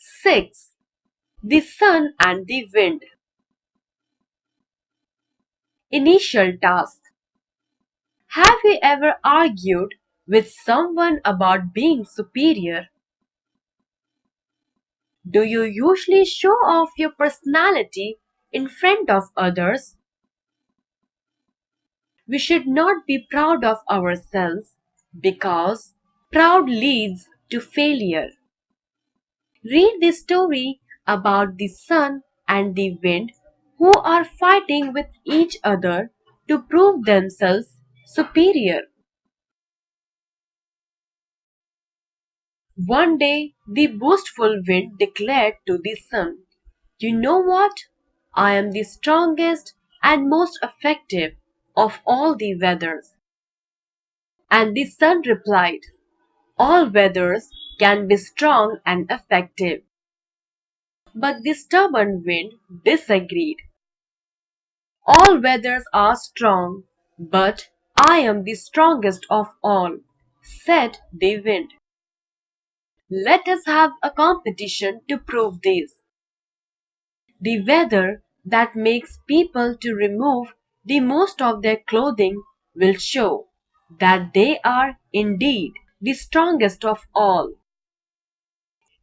6. The sun and the wind. Initial task. Have you ever argued with someone about being superior? Do you usually show off your personality in front of others? We should not be proud of ourselves because proud leads to failure. Read the story about the sun and the wind who are fighting with each other to prove themselves superior. One day, the boastful wind declared to the sun, "You know what? I am the strongest and most effective of all the weathers." And the sun replied, "All weathers can be strong and effective." But the stubborn wind disagreed. "All weathers are strong, but I am the strongest of all," said the wind. "Let us have a competition to prove this." The weather that makes people to remove the most of their clothing will show that they are indeed the strongest of all.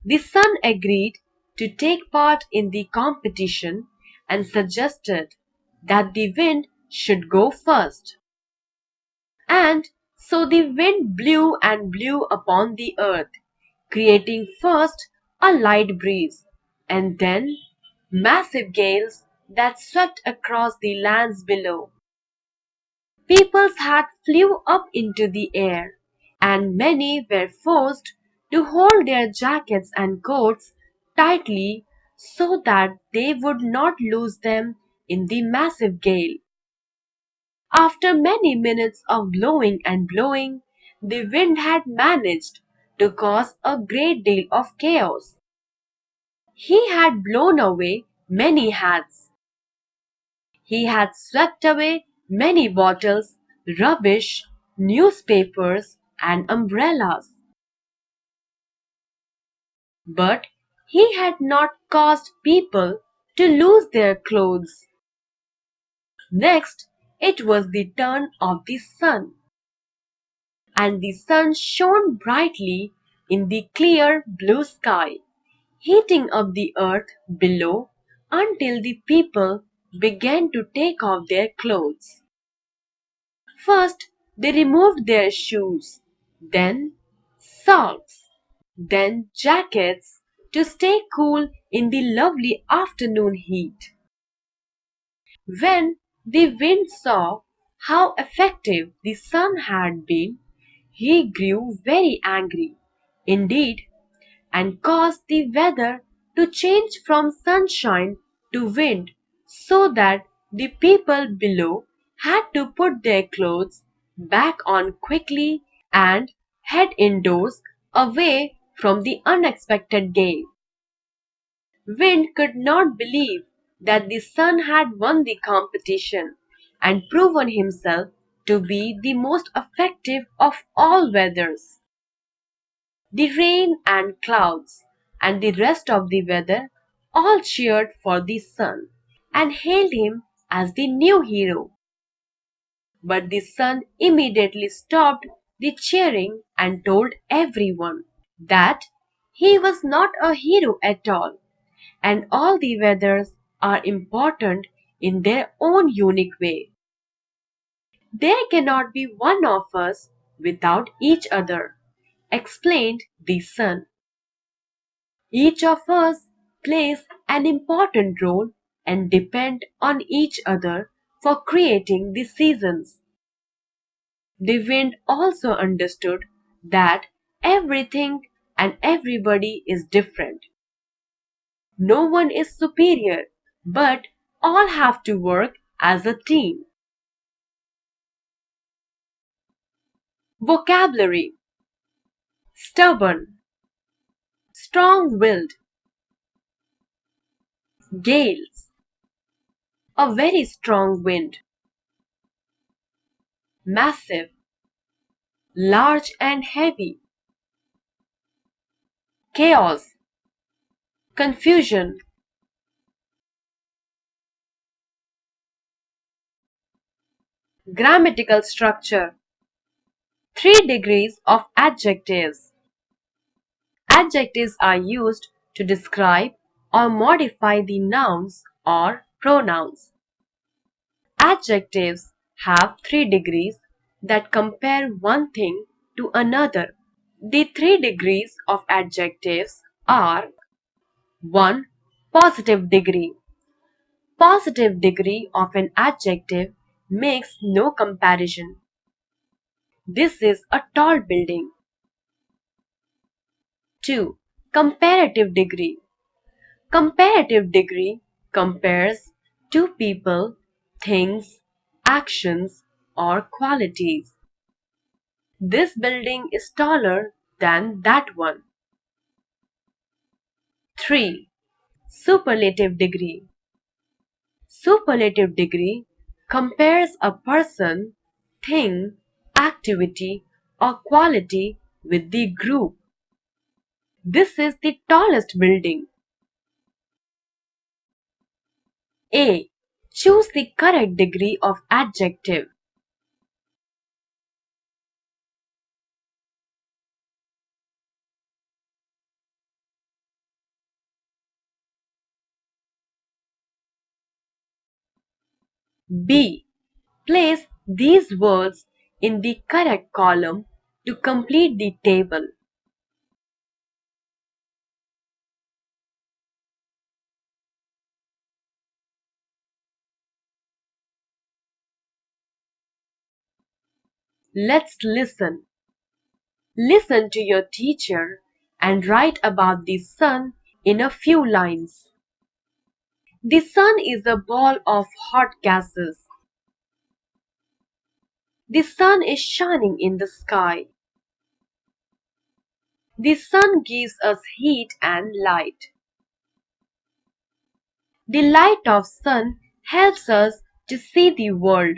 The sun agreed to take part in the competition and suggested that the wind should go first. And so the wind blew and blew upon the earth, creating first a light breeze and then massive gales that swept across the lands below. People's hats flew up into the air, and many were forced to hold their jackets and coats tightly so that they would not lose them in the massive gale. After many minutes of blowing and blowing, the wind had managed to cause a great deal of chaos. He had blown away many hats. He had swept away many bottles, rubbish, newspapers, and umbrellas. But he had not caused people to lose their clothes. Next, it was the turn of the sun. And the sun shone brightly in the clear blue sky, heating up the earth below until the people began to take off their clothes. First, they removed their shoes, then socks, then jackets to stay cool in the lovely afternoon heat. When the wind saw how effective the sun had been, he grew very angry indeed and caused the weather to change from sunshine to wind so that the people below had to put their clothes back on quickly and head indoors away from the unexpected gale. Wind could not believe that the sun had won the competition and proven himself to be the most effective of all weathers. The rain and clouds and the rest of the weather all cheered for the sun and hailed him as the new hero. But the sun immediately stopped the cheering and told everyone that he was not a hero at all, and all the weathers are important in their own unique way. There cannot be one of us without each other, explained the sun. Each of us plays an important role and depend on each other for creating the seasons. The wind also understood that everything and everybody is different. No one is superior, but all have to work as a team. Vocabulary: stubborn, strong-willed, gales, a very strong wind, massive, large and heavy, chaos, confusion, grammatical structure, 3 degrees of adjectives. Adjectives are used to describe or modify the nouns or pronouns. Adjectives have 3 degrees that compare one thing to another. The 3 degrees of adjectives are 1. Positive degree. Positive degree of an adjective makes no comparison. This is a tall building. 2. Comparative degree. Comparative degree compares two people, things, actions, or qualities. This building is taller than that one. 3. Superlative degree. Superlative degree compares a person, thing, activity, or quality with the group. This is the tallest building. A. Choose the correct degree of adjective. B. Place these words in the correct column to complete the table. Let's listen. Listen to your teacher and write about the sun in a few lines. The sun is a ball of hot gases. The sun is shining in the sky. The sun gives us heat and light. The light of sun helps us to see the world.